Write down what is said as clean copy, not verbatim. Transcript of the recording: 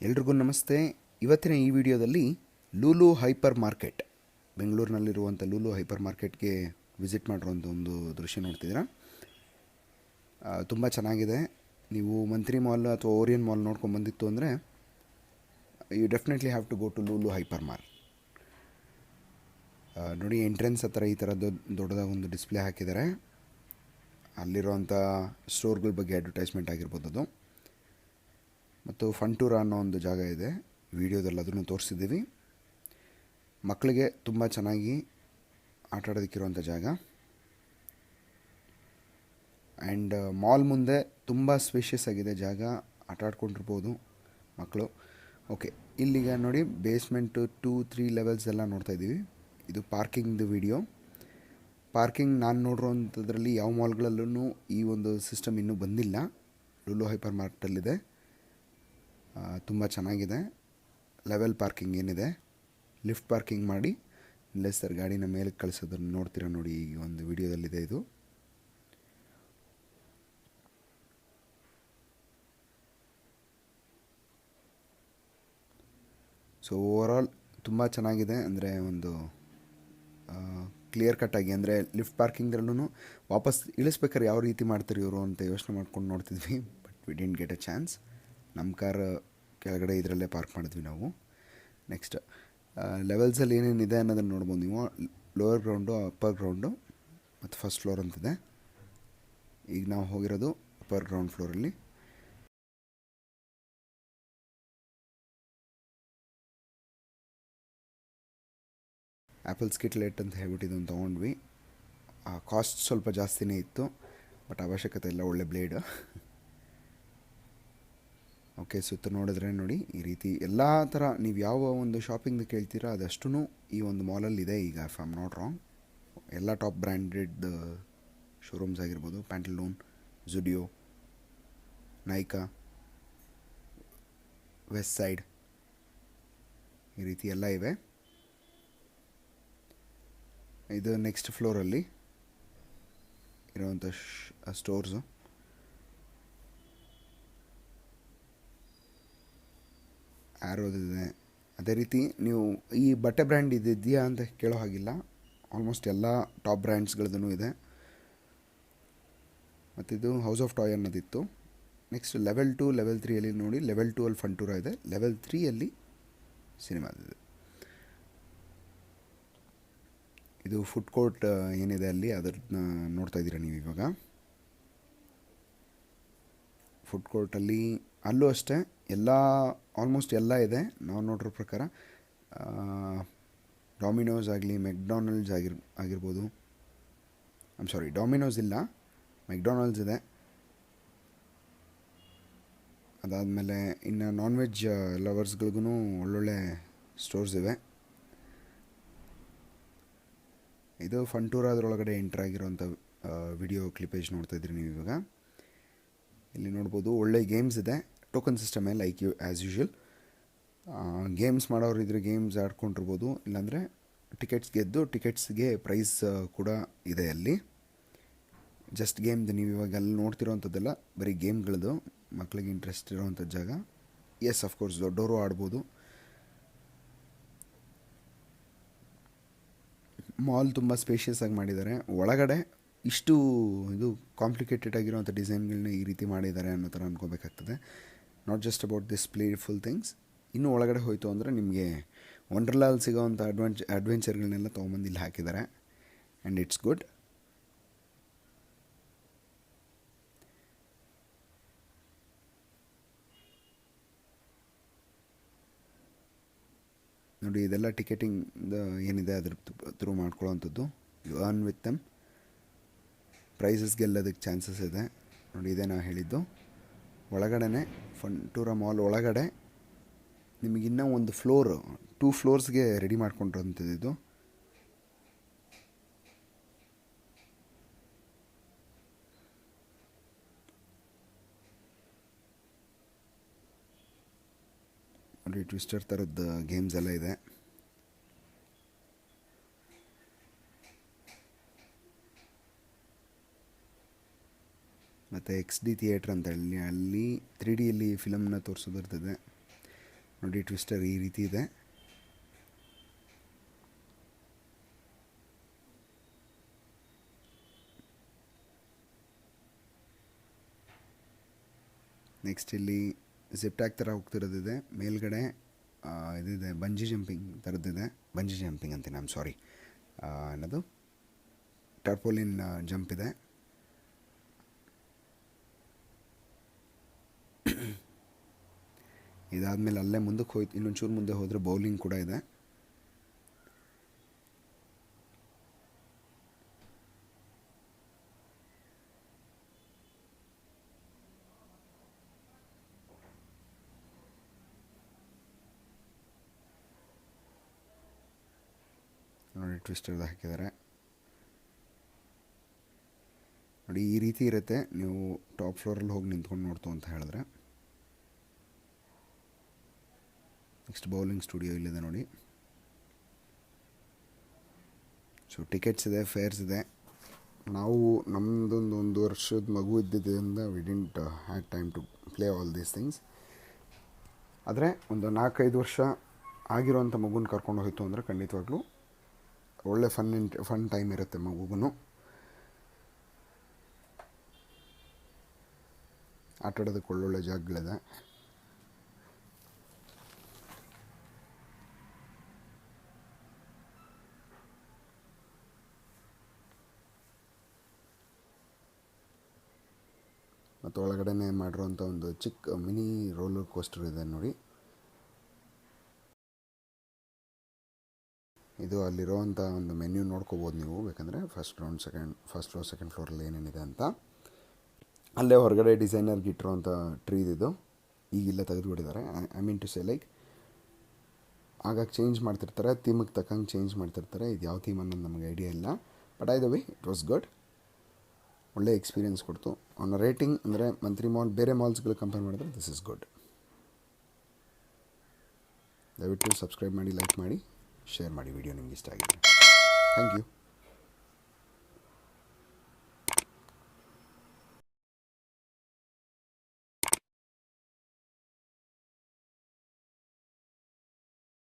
ಎಲ್ರಿಗೂ ನಮಸ್ತೆ. ಇವತ್ತಿನ ಈ ವಿಡಿಯೋದಲ್ಲಿ ಲೂಲು ಹೈಪರ್ ಮಾರ್ಕೆಟ್, ಬೆಂಗಳೂರಿನಲ್ಲಿರುವಂಥ ಲೂಲು ಹೈಪರ್ ಮಾರ್ಕೆಟ್ಗೆ ವಿಸಿಟ್ ಮಾಡಿರೋಂಥ ಒಂದು ದೃಶ್ಯ ನೋಡ್ತಿದ್ದೀರಾ. ತುಂಬ ಚೆನ್ನಾಗಿದೆ. ನೀವು ಮಂತ್ರಿ ಮಾಲ್ ಅಥವಾ ಓರಿಯನ್ ಮಾಲ್ ನೋಡ್ಕೊಂಡು ಬಂದಿತ್ತು ಅಂದರೆ you definitely have to go to Lulu hyper mall. ನೋಡಿ, ಎಂಟ್ರೆನ್ಸ್ ಹತ್ರ ಈ ಥರದ್ದು ದೊಡ್ಡದಾದ ಒಂದು ಡಿಸ್ಪ್ಲೇ ಹಾಕಿದ್ದಾರೆ. ಅಲ್ಲಿರುವಂಥ ಸ್ಟೋರ್ಗಳ ಬಗ್ಗೆ ಅಡ್ವರ್ಟೈಸ್ಮೆಂಟ್ ಆಗಿರ್ಬೋದು ಅದು. ಮತ್ತು ಫಂಟೂರ ಅನ್ನೋ ಒಂದು ಜಾಗ ಇದೆ, ವಿಡಿಯೋದಲ್ಲಿ ಅದನ್ನು ತೋರಿಸಿದ್ದೀವಿ. ಮಕ್ಕಳಿಗೆ ತುಂಬ ಚೆನ್ನಾಗಿ ಆಟ ಆಡೋದಕ್ಕಿರುವಂಥ ಜಾಗ. ಆ್ಯಂಡ್ ಮಾಲ್ ಮುಂದೆ ತುಂಬ ಸ್ಪೇಷಿಯಸ್ ಆಗಿದೆ ಜಾಗ, ಆಟ ಆಡ್ಕೊಂಡಿರ್ಬೋದು ಮಕ್ಕಳು. ಓಕೆ, ಇಲ್ಲಿಗೆ ನೋಡಿ ಬೇಸ್ಮೆಂಟು 2-3 ಲೆವೆಲ್ಸ್ ಎಲ್ಲ ನೋಡ್ತಾಯಿದ್ದೀವಿ. ಇದು ಪಾರ್ಕಿಂಗ್ದು ವಿಡಿಯೋ. ಪಾರ್ಕಿಂಗ್ ನಾನು ನೋಡಿರೋಂಥದ್ರಲ್ಲಿ ಯಾವ ಮಾಲ್ಗಳಲ್ಲೂ ಈ ಒಂದು ಸಿಸ್ಟಮ್ ಇನ್ನೂ ಬಂದಿಲ್ಲ. ಲೂಲು ಹೈಪರ್ ಮಾರ್ಕೆಟಲ್ಲಿದೆ. ತುಂಬ ಚೆನ್ನಾಗಿದೆ. ಲೆವೆಲ್ ಪಾರ್ಕಿಂಗ್ ಏನಿದೆ, ಲಿಫ್ಟ್ ಪಾರ್ಕಿಂಗ್ ಮಾಡಿ ಇಲ್ಲೇ ಸರ್ ಗಾಡಿನ ಮೇಲೆ ಕಳಿಸೋದನ್ನು ನೋಡ್ತೀರಾ ನೋಡಿ, ಈ ಒಂದು ವಿಡಿಯೋದಲ್ಲಿದೆ ಇದು. ಸೊ ಓವರಾಲ್ ತುಂಬ ಚೆನ್ನಾಗಿದೆ. ಅಂದರೆ ಒಂದು ಕ್ಲಿಯರ್ ಕಟ್ಟಾಗಿ, ಅಂದರೆ ಲಿಫ್ಟ್ ಪಾರ್ಕಿಂಗ್ದ್ರಲ್ಲೂ ವಾಪಸ್ ಇಳಿಸ್ಬೇಕಾದ್ರೆ ಯಾವ ರೀತಿ ಮಾಡ್ತಾರೆ ಇವರು ಅಂತ ಯೋಚನೆ ಮಾಡ್ಕೊಂಡು ನೋಡ್ತಿದ್ವಿ. But we didn't get a chance. ನಮ್ಮ ಕಾರ್ ಕೆಳಗಡೆ ಇದರಲ್ಲೇ ಪಾರ್ಕ್ ಮಾಡಿದ್ವಿ ನಾವು. ನೆಕ್ಸ್ಟ್ ಲೆವೆಲ್ಸಲ್ಲಿ ಏನೇನಿದೆ ಅನ್ನೋದನ್ನು ನೋಡ್ಬೋದು ನೀವು. ಲೋವರ್ ಗ್ರೌಂಡು, ಅಪ್ಪರ್ ಗ್ರೌಂಡು ಮತ್ತು ಫಸ್ಟ್ ಫ್ಲೋರ್ ಅಂತಿದೆ. ಈಗ ನಾವು ಹೋಗಿರೋದು ಅಪ್ಪರ್ ಗ್ರೌಂಡ್ ಫ್ಲೋರಲ್ಲಿ. ಆ್ಯಪಲ್ ಸ್ಕಿಟ್ಲೆಟ್ ಅಂತ ಹೇಳ್ಬಿಟ್ಟು ಇದನ್ನು ತೊಗೊಂಡ್ವಿ. ಕಾಸ್ಟ್ ಸ್ವಲ್ಪ ಜಾಸ್ತಿನೇ ಇತ್ತು, ಬಟ್ ಅವಶ್ಯಕತೆ ಇಲ್ಲ, ಒಳ್ಳೆ ಬ್ಲೇಡ್. ಓಕೆ, ಸುತ್ತ ನೋಡಿದ್ರೆ ನೋಡಿ ಈ ರೀತಿ ಎಲ್ಲ ಥರ ನೀವು ಯಾವ ಒಂದು ಶಾಪಿಂಗ್ ಕೇಳ್ತೀರಾ ಅದಷ್ಟು ಈ ಒಂದು ಮಾಲಲ್ಲಿದೆ ಈಗ. If I am not wrong, ಎಲ್ಲ ಟಾಪ್ ಬ್ರ್ಯಾಂಡೆಡ್ ಶೋರೂಮ್ಸ್ ಆಗಿರ್ಬೋದು. ಪ್ಯಾಂಟಲೂನ್, ಜುಡಿಯೋ, ನೈಕಾ, ವೆಸ್ಟ್ ಸೈಡ್, ಈ ರೀತಿ ಎಲ್ಲ ಇವೆ. ಇದು ನೆಕ್ಸ್ಟ್ ಫ್ಲೋರಲ್ಲಿ ಇರುವಂಥ ಸ್ಟೋರ್ಸು. ಆರೋದಿದೆ. ಅದೇ ರೀತಿ ನೀವು ಈ ಬಟ್ಟೆ ಬ್ರ್ಯಾಂಡ್ ಇದೆಯಾ ಅಂತ ಕೇಳೋ ಹಾಗಿಲ್ಲ, ಆಲ್ಮೋಸ್ಟ್ ಎಲ್ಲ ಟಾಪ್ ಬ್ರ್ಯಾಂಡ್ಸ್ಗಳದ್ದು ಇದೆ. ಮತ್ತಿದು ಹೌಸ್ ಆಫ್ ಟಾಯ್ ಅನ್ನೋದಿತ್ತು. ನೆಕ್ಸ್ಟ್ ಲೆವೆಲ್ 2, ಲೆವೆಲ್ 3 ನೋಡಿ. ಲೆವೆಲ್ 2 ಅಲ್ಲಿ ಫಂಟೂರ ಇದೆ, ಲೆವೆಲ್ 3 ಸಿನಿಮಾದಿದೆ. ಇದು ಫುಡ್ ಕೋರ್ಟ್ ಏನಿದೆ ಅಲ್ಲಿ, ಅದನ್ನ ನೋಡ್ತಾ ಇದ್ದೀರಾ ನೀವು ಇವಾಗ. ಫುಡ್ ಕೋರ್ಟಲ್ಲಿ ಅಲ್ಲೂ ಅಷ್ಟೇ ಎಲ್ಲ ಆಲ್ಮೋಸ್ಟ್ ಎಲ್ಲ ಇದೆ ನಾವು ನೋಡಿರೋ ಪ್ರಕಾರ. ಡಾಮಿನೋಸ್ ಆಗಲಿ, ಮೆಕ್ಡೊನಾಲ್ಡ್ಸ್ ಆಗಿರ್ಬೋದು. ಡಾಮಿನೋಸ್ ಇಲ್ಲ, ಮೆಕ್ಡೊನಾಲ್ಡ್ಸ್ ಇದೆ. ಅದಾದಮೇಲೆ ಇನ್ನು ನಾನ್ ವೆಜ್ ಲವರ್ಸ್ಗಳಿಗೂ ಒಳ್ಳೊಳ್ಳೆ ಸ್ಟೋರ್ಸ್ ಇವೆ. ಇದು ಫಂಟೂರ ಅದರೊಳಗಡೆ ಎಂಟರ್ ಆಗಿರೋಂಥ ವಿಡಿಯೋ ಕ್ಲಿಪೇಜ್ ನೋಡ್ತಾ ಇದ್ರಿ ನೀವು ಇವಾಗ. ಇಲ್ಲಿ ನೋಡ್ಬೋದು ಒಳ್ಳೆ ಗೇಮ್ಸ್ ಇದೆ. ಟೋಕನ್ ಸಿಸ್ಟಮೇ ಲೈಕ್ ಆ್ಯಸ್ ಯೂಶ್ವಲ್. ಗೇಮ್ಸ್ ಮಾಡೋರು ಇದ್ರೆ ಗೇಮ್ಸ್ ಆಡ್ಕೊಂಡಿರ್ಬೋದು, ಇಲ್ಲಾಂದರೆ ಟಿಕೆಟ್ಸ್ ಗೆದ್ದು ಟಿಕೆಟ್ಸ್ಗೆ ಪ್ರೈಸ್ ಕೂಡ ಇದೆ ಅಲ್ಲಿ. ಜಸ್ಟ್ ಗೇಮ್ದು ನೀವು ಇವಾಗ ಅಲ್ಲಿ ನೋಡ್ತಿರೋವಂಥದ್ದೆಲ್ಲ ಬರೀ ಗೇಮ್ಗಳದ್ದು, ಮಕ್ಕಳಿಗೆ ಇಂಟ್ರೆಸ್ಟ್ ಇರೋವಂಥ ಜಾಗ. ಎಸ್, ಅಫ್ಕೋರ್ಸ್ ದೊಡ್ಡವರು ಆಡ್ಬೋದು. ಮಾಲ್ ತುಂಬ ಸ್ಪೇಷಿಯಸ್ ಆಗಿ ಮಾಡಿದ್ದಾರೆ. ಒಳಗಡೆ ಇಷ್ಟು ಇದು ಕಾಂಪ್ಲಿಕೇಟೆಡ್ ಆಗಿರೋವಂಥ ಡಿಸೈನ್ಗಳನ್ನ ಈ ರೀತಿ ಮಾಡಿದ್ದಾರೆ ಅನ್ನೋ ಥರ ಅನ್ಕೋಬೇಕಾಗ್ತದೆ. Not just about this playful things. ಇನ್ನೂ ಒಳಗಡೆ ಹೋಯಿತು ಅಂದರೆ ನಿಮಗೆ ವಂಡರ್ಲಾಲ್ ಸಿಗೋವಂಥ ಅಡ್ವೆಂಚರ್ಗಳನ್ನೆಲ್ಲ ತೊಗೊಂಬಂದು ಇಲ್ಲಿ ಹಾಕಿದ್ದಾರೆ. And it's good. ನೋಡಿ, ಇದೆಲ್ಲ ಟಿಕೆಟಿಂಗ್ ಏನಿದೆ ಅದ್ರ ಥ್ರೂ ಮಾಡ್ಕೊಳ್ಳೋವಂಥದ್ದು. You earn with them. Prizes ಗೆಲ್ಲೋದಕ್ಕೆ ಚಾನ್ಸಸ್ ಇದೆ. ನೋಡಿ, ಇದೇ ನಾವು ಹೇಳಿದ್ದು. ಒಳಗಡೆ ಫಂಟೂರ ಮಾಲ್ ಒಳಗಡೆ ನಿಮಗಿನ್ನೂ ಒಂದು ಫ್ಲೋರು, 2 ಫ್ಲೋರ್ಸ್ಗೆ ರೆಡಿ ಮಾಡ್ಕೊಂಡಿರೋಂಥದ್ದು ಇದು. ನೋಡಿ, ಟ್ವಿಸ್ಟರ್ ಥರದ್ದು ಗೇಮ್ಸ್ ಎಲ್ಲ ಇದೆ. ಮತ್ತು XD ಥಿಯೇಟ್ರ್ ಅಂತ ಹೇಳಿ ಅಲ್ಲಿ 3Dಯಲ್ಲಿ ಫಿಲಮ್ನ ತೋರಿಸೋದಿರ್ತದೆ. ನೋಡಿ ಟ್ವಿಸ್ಟರ್ ಈ ರೀತಿ ಇದೆ. ನೆಕ್ಸ್ಟ್ ಇಲ್ಲಿ ಜಿಪ್ ಟ್ಯಾಗ್ ಥರ ಹೋಗ್ತಿರೋದಿದೆ. ಮೇಲ್ಗಡೆ ಇದಿದೆ ಬಂಜಿ ಜಂಪಿಂಗ್ ಥರದ್ದಿದೆ. ಬಂಜಿ ಜಂಪಿಂಗ್ ಅಂತೀನಿ, ಐಮ್ ಸಾರಿ. ಅನ್ನೋದು ಟರ್ಪೋಲಿನ್ ಜಂಪ್ ಇದೆ. ಇದಾದಮೇಲೆ ಅಲ್ಲೇ ಮುಂದಕ್ಕೆ ಹೋಯ್ತು, ಇನ್ನೊಂಚೂರು ಮುಂದೆ ಹೋದರೆ ಬೌಲಿಂಗ್ ಕೂಡ ಇದೆ. ನೋಡಿ ಟ್ವಿಸ್ಟರ್ದು ಹಾಕಿದ್ದಾರೆ. ನೋಡಿ ಈ ರೀತಿ ಇರುತ್ತೆ ನೀವು ಟಾಪ್ ಫ್ಲೋರಲ್ಲಿ ಹೋಗಿ ನಿಂತ್ಕೊಂಡು ನೋಡ್ತು ಅಂತ ಹೇಳಿದ್ರೆ. ನೆಕ್ಸ್ಟ್ ಬೌಲಿಂಗ್ ಸ್ಟುಡಿಯೋ ಇಲ್ಲಿದೆ ನೋಡಿ. ಸೊ ಟಿಕೆಟ್ಸ್ ಇದೆ, ಫೇರ್ಸ್ ಇದೆ. ನಾವು ನಮ್ಮದೊಂದು ವರ್ಷದ ಮಗು ಇದ್ದಿದ್ದರಿಂದ we didn't had time to play all these things. ಆದರೆ ಒಂದು 4-5 ವರ್ಷ ಆಗಿರೋವಂಥ ಮಗುನ ಕರ್ಕೊಂಡು ಹೋಯಿತು ಅಂದರೆ ಖಂಡಿತವಾಗ್ಲೂ ಒಳ್ಳೆ ಫನ್ ಟೈಮ್ ಇರುತ್ತೆ ಮಗುಗೂ. ಆಟಾಡೋದಕ್ಕೆ ಒಳ್ಳೊಳ್ಳೆ ಜಾಗಗಳಿದೆ. ಮತ್ತು ಒಳಗಡೆ ಮಾಡಿರೋಂಥ ಒಂದು ಚಿಕ್ಕ ಮಿನಿ ರೋಲರ್ ಕೋಸ್ಟರ್ ಇದೆ ನೋಡಿ. ಇದು ಅಲ್ಲಿರೋವಂಥ ಒಂದು ಮೆನ್ಯೂ ನೋಡ್ಕೋಬೋದು ನೀವು ಬೇಕಂದರೆ. ಫಸ್ಟ್ ಫ್ಲೋರ್ ಸೆಕೆಂಡ್ ಫ್ಲೋರಲ್ಲಿ ಏನೇನಿದೆ ಅಂತ. ಅಲ್ಲೇ ಹೊರಗಡೆ ಡಿಸೈನರ್ಗೆ ಇಟ್ಟಿರೋಂಥ ಟ್ರೀದಿದು ಈಗಿಲ್ಲ ತೆಗೆದುಬಿಟ್ಟಿದ್ದಾರೆ. I mean to say like ಆಗಾಗ ಚೇಂಜ್ ಮಾಡ್ತಿರ್ತಾರೆ, ಥೀಮಿಗೆ ತಕ್ಕಂಗೆ ಚೇಂಜ್ ಮಾಡ್ತಿರ್ತಾರೆ. ಇದು ಯಾವ ಥೀಮ್ ಅನ್ನೋದು ನಮಗೆ ಐಡಿಯಾ ಇಲ್ಲ. But I the way it was good. ಒಳ್ಳೆ ಎಕ್ಸ್ಪೀರಿಯನ್ಸ್ ಕೊಡ್ತು. ಅವನ ರೇಟಿಂಗ್ ಅಂದರೆ ಮಂತ್ರಿ ಮಾಲ್ ಬೇರೆ ಮಾಲ್ಸ್ಗಳು ಕಂಪೇರ್ ಮಾಡಿದ್ರೆ ದಿಸ್ ಇಸ್ ಗುಡ್. ದಯವಿಟ್ಟು ಸಬ್ಸ್ಕ್ರೈಬ್ ಮಾಡಿ, ಲೈಕ್ ಮಾಡಿ, ಶೇರ್ ಮಾಡಿ ವಿಡಿಯೋ ನಿಮ್ಗೆ ಇಷ್ಟ ಆಗಿದೆ. Thank you.